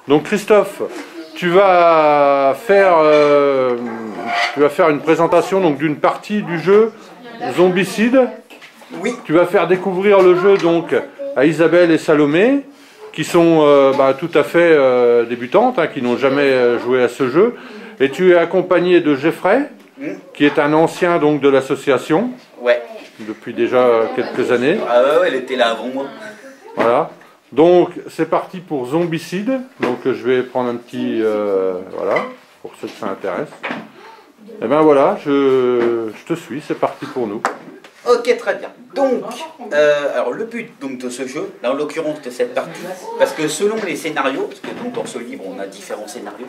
Donc Christophe, tu vas faire une présentation donc d'une partie du jeu Zombicide. Oui. Tu vas faire découvrir le jeu donc à Isabelle et Salomé, qui sont tout à fait débutantes, hein, qui n'ont jamais joué à ce jeu. Et tu es accompagné de Geoffrey, qui est un ancien donc de l'association. Ouais. Depuis déjà quelques années. Ah ouais, elle était là avant moi. Voilà. Donc c'est parti pour Zombicide. Donc je vais prendre un petit voilà, pour ceux que ça intéresse. Et ben voilà, je te suis, c'est parti pour nous. Ok, très bien. Donc, alors le but donc, de ce jeu, là en l'occurrence de cette partie, parce que selon les scénarios, parce que donc, dans ce livre on a différents scénarios,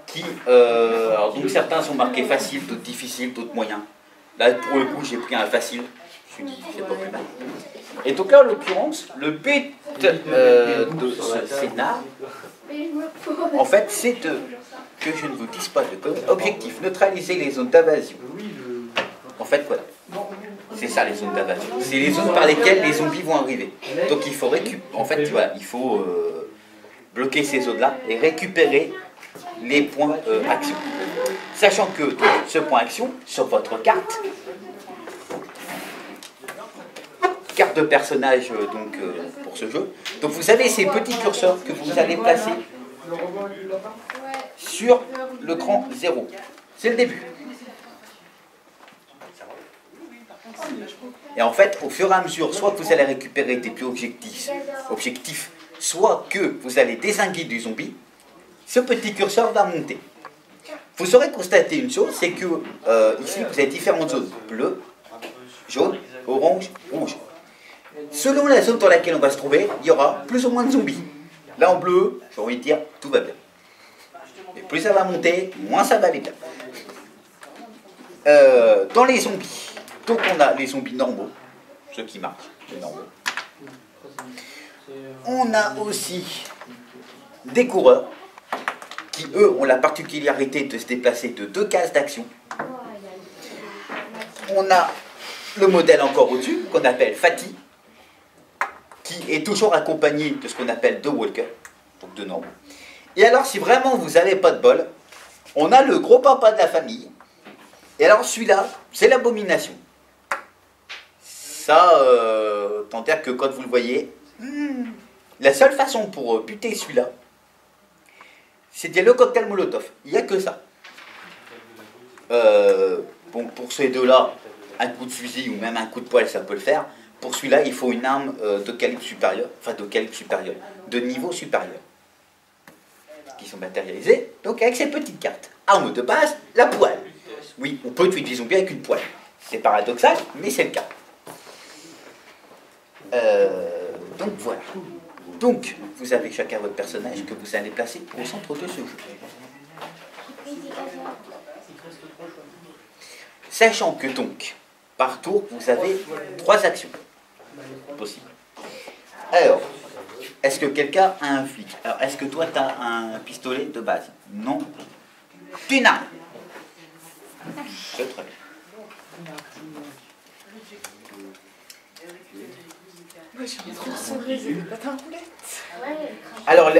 qui, alors donc certains sont marqués faciles, d'autres difficiles, d'autres moyens. Là pour le coup j'ai pris un facile, je me suis dit c'est pas plus mal. Et donc là en l'occurrence, le but de ce scénar, en fait c'est que je ne vous dise pas de code. Objectif, neutraliser les zones d'invasion. En fait voilà, c'est ça les zones d'invasion. C'est les zones par lesquelles les zombies vont arriver. Donc il faut en fait voilà, il faut bloquer ces zones-là et récupérer les points action. Sachant que ce point action, sur votre carte de personnage donc, pour ce jeu, donc vous avez ces petits curseurs que vous allez placer sur le cran 0. C'est le début. Et en fait, au fur et à mesure, soit que vous allez récupérer des plus objectifs, soit que vous allez dézinguer du zombie, ce petit curseur va monter. Vous saurez constater une chose, c'est que ici vous avez différentes zones, bleu, jaune, orange, rouge. Selon la zone dans laquelle on va se trouver, il y aura plus ou moins de zombies. Là en bleu, j'ai envie de dire, tout va bien. Et plus ça va monter, moins ça va aller bien. Dans les zombies, donc on a les zombies normaux, ceux qui marchent, les normaux. On a aussi des coureurs, qui eux ont la particularité de se déplacer de 2 cases d'action. On a le modèle encore au-dessus, qu'on appelle Fatih, qui est toujours accompagné de ce qu'on appelle de walker, donc de normaux. Et alors si vraiment vous n'avez pas de bol, on a le gros papa de la famille, et alors celui-là, c'est l'abomination. Ça, tant dire que quand vous le voyez, la seule façon pour buter celui-là, c'est dire le cocktail Molotov. Il n'y a que ça. Bon, pour ces deux-là, un coup de fusil ou même un coup de poing, ça peut le faire. Pour celui-là, il faut une arme de calibre supérieur, de niveau supérieur, qui sont matérialisées. Donc avec ces petites cartes. Arme de base, la poêle. Oui, on peut tuer des zombies avec une poêle. C'est paradoxal, mais c'est le cas. Donc voilà. Donc, vous avez chacun votre personnage que vous allez placer au centre de ce jeu. Sachant que donc, par tour, vous avez 3 actions possibles. Alors, est-ce que quelqu'un a un flic? Alors, est-ce que toi, tu as un pistolet de base? Non. Tu n'as rien. C'est très bien. Alors,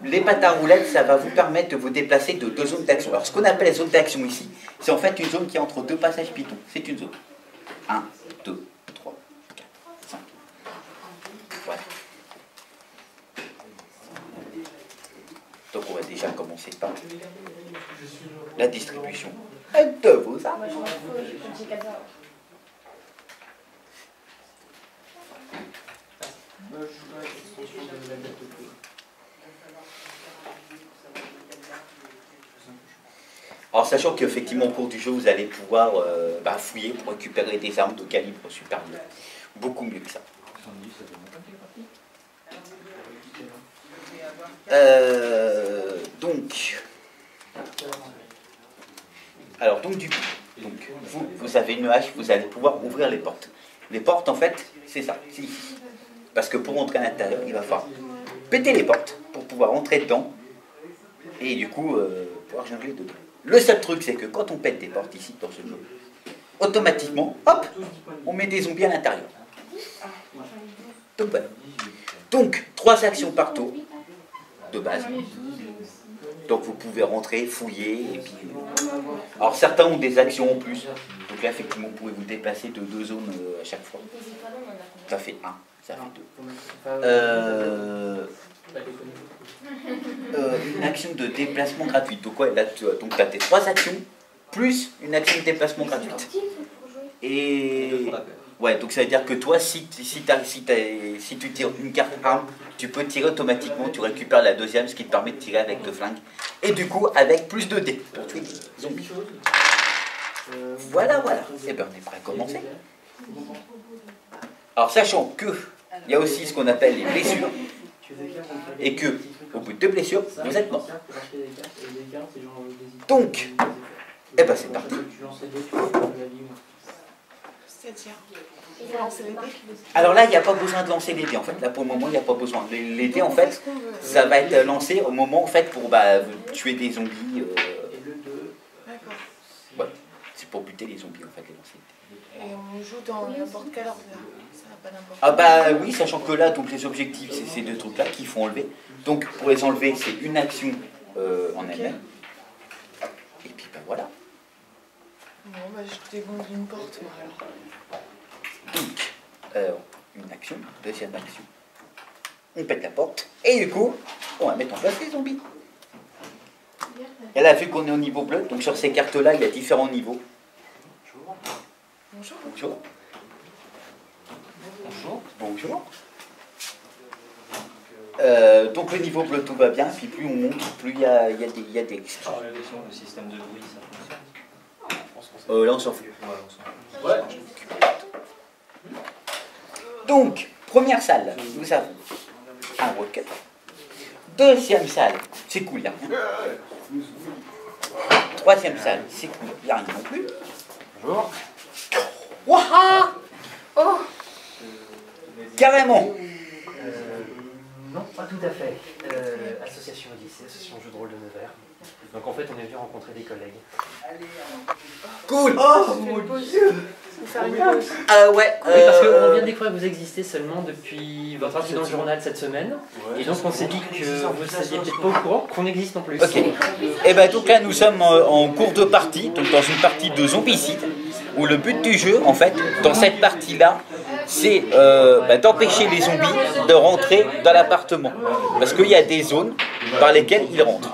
les patins à roulettes, ça va vous permettre de vous déplacer de 2 zones d'action. Alors, ce qu'on appelle les zones d'action ici, c'est en fait une zone qui est entre 2 passages pitons. C'est une zone. 1, 2, 3, 4, 5. Voilà. Donc, on va déjà commencer par la distribution de vos armes. Alors sachant qu'effectivement au cours du jeu vous allez pouvoir fouiller pour récupérer des armes de calibre supérieur. Beaucoup mieux que ça. Donc du coup, vous avez une hache, vous allez pouvoir ouvrir les portes. Les portes en fait, c'est ça, c'est ici. Parce que pour entrer à l'intérieur, il va falloir péter les portes pour pouvoir entrer dedans et du coup pouvoir jongler dedans. Le seul truc, c'est que quand on pète des portes ici dans ce jeu, automatiquement, hop, on met des zombies à l'intérieur. Donc voilà. Donc, 3 actions par tour, de base. Donc vous pouvez rentrer, fouiller, et puis... Alors certains ont des actions en plus. Donc là, effectivement, vous pouvez vous déplacer de 2 zones à chaque fois. Ça fait 1, ça fait 2. Une action de déplacement gratuite. Donc ouais, là, tu as tes 3 actions, plus une action de déplacement gratuite. Et... Ouais, donc ça veut dire que toi, si tu tires une carte arme, tu peux tirer automatiquement, tu récupères la deuxième, ce qui te permet de tirer avec le flingue. Et du coup, avec plus de dés pour tuer les zombies. Voilà, voilà. Et bien, on est prêt à commencer. Alors, sachant que il y a aussi ce qu'on appelle les blessures, et que, au bout de 2 blessures, vous êtes mort. Donc, eh ben c'est parti. Alors là, il n'y a pas besoin de lancer les dés en fait. Là pour le moment, il n'y a pas besoin. Les dés en fait, ça va être lancé au moment en fait pour tuer des zombies. Ouais, c'est pour buter les zombies en fait, les lancer. Et on joue dans n'importe quel ordre. Ça n'a pas d'importance. Ah bah oui, sachant que là, donc les objectifs, c'est ces 2 trucs-là qu'il faut enlever. Donc pour les enlever, c'est une action en elle-même. Et puis bah voilà. Bon, bah je dégonfle une porte, moi alors. Donc, une action, deuxième action. On pète la porte, et du coup, on va mettre en place les zombies. Et là, vu qu'on est au niveau bleu, donc sur ces cartes-là, il y a différents niveaux. Bonjour. Bonjour. Bonjour. Bonjour. Donc le niveau bleu, tout va bien, puis plus on monte, plus il y a des... Le système de bruit, ça fonctionne. Là, on s'en fout. Ouais. Donc, première salle, nous avons un rocket. Deuxième salle, c'est cool, il n'y a rien. Troisième salle, c'est cool, il n'y a rien non plus. Bonjour. Waouh! Oh! Carrément! Non, pas tout à fait. Association Odyssée, association jeu de rôle de Nevers. Donc en fait, on est venu rencontrer des collègues. Cool! Oh mon Dieu! Faut faire une pause. Ouais. Oui, parce qu'on vient de découvrir que vous existez seulement depuis votre article dans le journal cette semaine. Et donc on s'est dit que vous ne saviez peut-être pas au courant qu'on existe en plus. Ok. Et ben donc là, nous sommes en cours de partie, donc dans une partie de zombicide, où le but du jeu, en fait, dans cette partie-là, c'est d'empêcher les zombies de rentrer dans l'appartement. Parce qu'il y a des zones par lesquelles ils rentrent.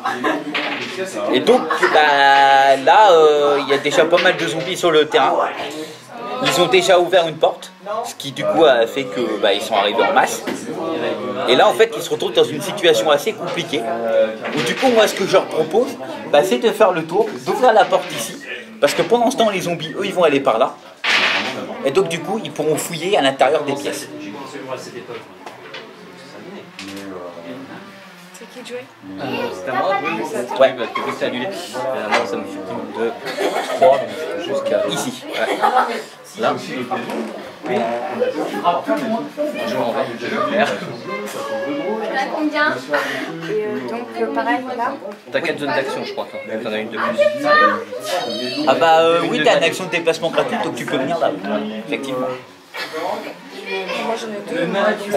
Et donc, là, il y a déjà pas mal de zombies sur le terrain. Ils ont déjà ouvert une porte, ce qui du coup a fait que ils sont arrivés en masse. Et là, en fait, ils se retrouvent dans une situation assez compliquée. Où du coup, moi, ce que je leur propose, c'est de faire le tour, d'ouvrir la porte ici. Parce que pendant ce temps, les zombies, eux, ils vont aller par là. Et donc, du coup, ils pourront fouiller à l'intérieur des pièces. C'est qui de jouer? C'est à moi? Ouais. Parce que vu que c'est annulé, moi ça me fait 2, 3, jusqu'à Ici. Ouais. Là. Oui. Je m'en vais, je vais le faire. On a combien? Et donc pareil là. T'as 4 zones d'action, je crois, toi. T'en as une de plus. Oui, t'as une action de déplacement gratuite, donc tu peux venir là. Effectivement. Moi j'en ai 2.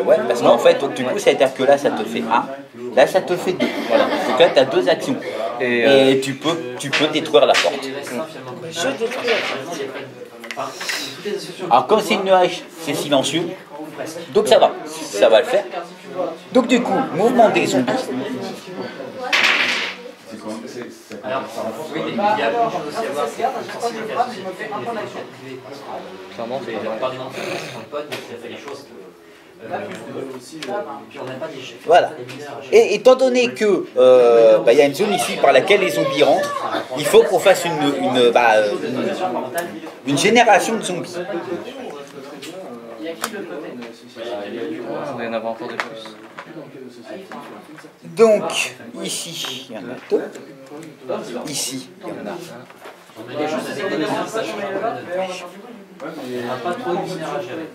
Ouais, parce qu'en fait, donc, du coup, ça veut dire que là, ça te fait 1. Là, ça te fait 2. Voilà. Donc là, tu as 2 actions. Et tu peux détruire la porte. Je détruis. Alors, comme c'est une hache, c'est silencieux. Donc ça va le faire. Donc du coup, mouvement des zombies. Alors, oui, il y a beaucoup de choses aussi à voir. C'est la sensibilité associative et les affections privées. Clairement, c'est On parle d'une entreprise qui sont potes, mais qui a fait les choses que... puis on n'a pas des chefs. Voilà. Et étant donné que y a une zone ici par laquelle les zombies rentrent, il faut qu'on fasse une génération de zombies. on va y en avoir encore de plus. Donc, ici, il y en a 2. Ici, il y en a un. On a des choses à économiser, sachant qu'on n'a pas trop de minérage à gérer.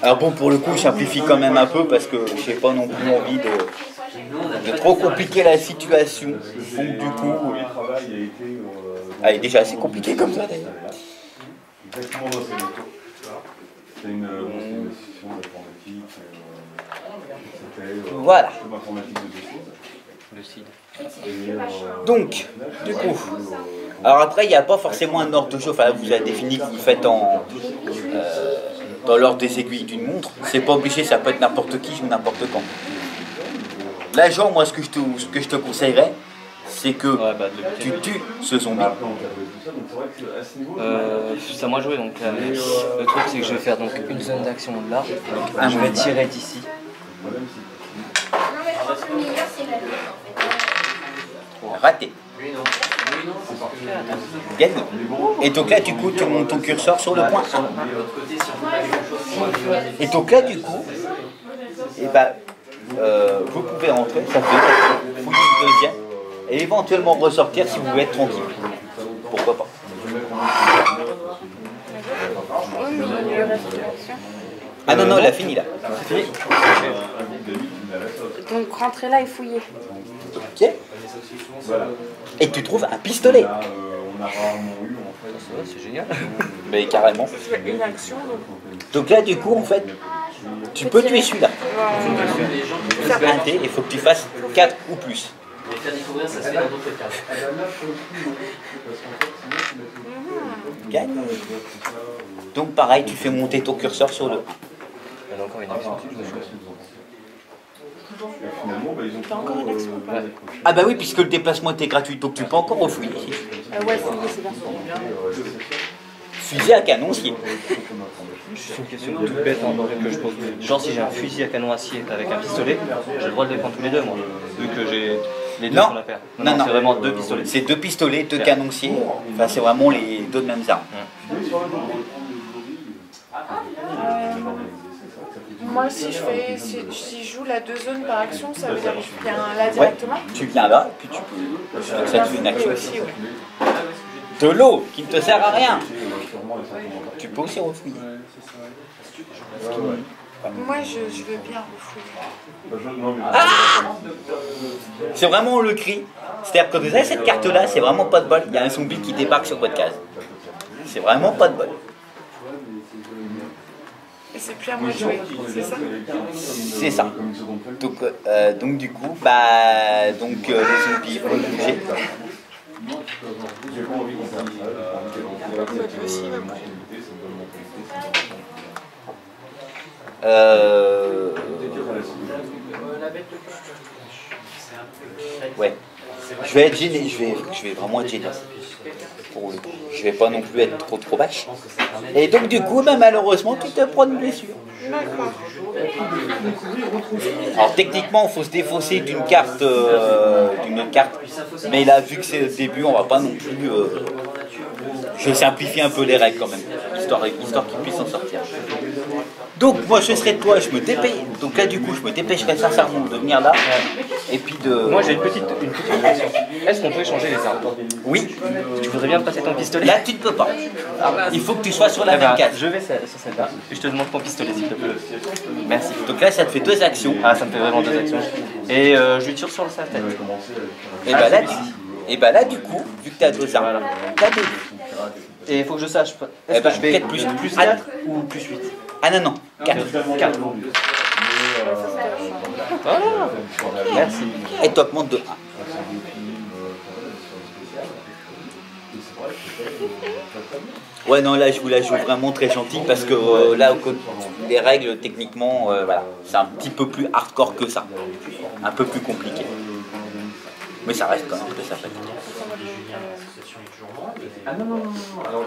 Alors bon, pour le coup, je simplifie quand même un peu parce que j'ai pas non plus envie de trop compliquer la situation. Donc du coup, elle est déjà assez compliquée comme ça d'ailleurs. Exactement dans ces motos. C'est une session d'informatique. C'était Voilà. comme informatique de Le CID. Donc, du coup, alors après, il n'y a pas forcément un ordre de jeu. Enfin, vous avez défini que vous le faites dans l'ordre des aiguilles d'une montre. C'est pas obligé, ça peut être n'importe qui ou n'importe quand. Là, genre, moi, ce que je te conseillerais, c'est que tu tues ce zombie. C'est à moi de jouer, donc le truc c'est que je vais faire donc une zone d'action là, Un je vais mouvement. tirer d'ici. Raté. Gagné. Et donc là, du coup, tu montes ton curseur sur le point 1. Et donc là, du coup, et vous pouvez rentrer, ça fait fouiller une deuxième, et éventuellement ressortir si vous voulez être tranquille. Pourquoi pas. Oui, mais il lui reste une action. Ah non, non, elle a fini là. C'est fini. Donc rentrer là et fouiller. Ok. Et tu trouves un pistolet. on a rarement eu en fait. C'est génial. Mais carrément. Une action, Donc là, du coup, en fait, tu peux tuer celui-là. Un dé, il faut que tu fasses 4 ou plus. Mais faire découvrir, ça se fait dans d'autres cas. Gagne. Donc pareil, tu fais monter ton curseur sur le 1. Il y en a encore une action dessus, je me souviens. Et finalement, ils ont T'as encore une action ou pas? Ah bah oui, puisque le déplacement était gratuit, donc tu peux encore refouiller. Ouais, fouiller, c'est bien. Fusil à canoncier. C'est une question toute bête hein, que je pose. Genre si j'ai un fusil à canon acier avec un pistolet, j'ai le droit de les prendre tous les deux moi, vu que j'ai les deux Non. sur la paire. Non, non. C'est vraiment deux pistolets. C'est 2 pistolets, 2 canonciers. Enfin, c'est vraiment les 2 mêmes armes. Moi, si je joue la 2 zones par action, ça veut dire que je viens là directement. Tu viens là, puis tu peux. Ça te fait une action. Aussi, ouais. De l'eau qui ne te sert à rien. Tu peux aussi refouiller. Moi, je veux bien refouiller. C'est vraiment le cri. C'est-à-dire que vous avez cette carte-là, c'est vraiment pas de bol. Il y a un zombie qui débarque sur votre case. C'est vraiment pas de bol. Et c'est plus à moi de jouer, c'est ça? C'est ça. Donc du coup, les zombies vont bouger. Ouais. Je vais être gêné, je vais vraiment être gêné. Pour le coup. Je vais pas non plus être trop vache. Et donc du coup, malheureusement, tu te prends une blessure. Alors techniquement, il faut se défausser d'une carte, mais là, vu que c'est le début, on va pas non plus. Je simplifie un peu les règles quand même, histoire qu'ils puissent en sortir. Donc moi, je serais toi, je me dépêche. Donc là, du coup, je me dépêcherais sincèrement de venir là, et puis de. Moi j'ai une petite question. Est-ce qu'on peut échanger les armes? Oui. Tu voudrais bien me passer ton pistolet? Là, tu ne peux pas. Il faut que tu sois sur la Eh ben, même case. je vais sur celle-là. Et je te demande ton pistolet s'il te plaît. Merci. Donc là, ça te fait 2 actions. Ah, ça me fait vraiment 2 actions. Et je lui tire sur sa tête. Et bah là, du coup, vu que tu as 2 armes, t'as 2. Et il faut que je sache, est-ce que je fais 4 plus 4 ou plus 8? Ah non, 4. 4. Voilà. Merci. Et tu augmentes de 1. Ouais, non, là, je vous la joue vraiment très gentil parce que là, les règles, techniquement, voilà, c'est un petit peu plus hardcore que ça. Un peu plus compliqué. Mais ça reste quand même très sympathique. Ah non, non, non, non. Alors,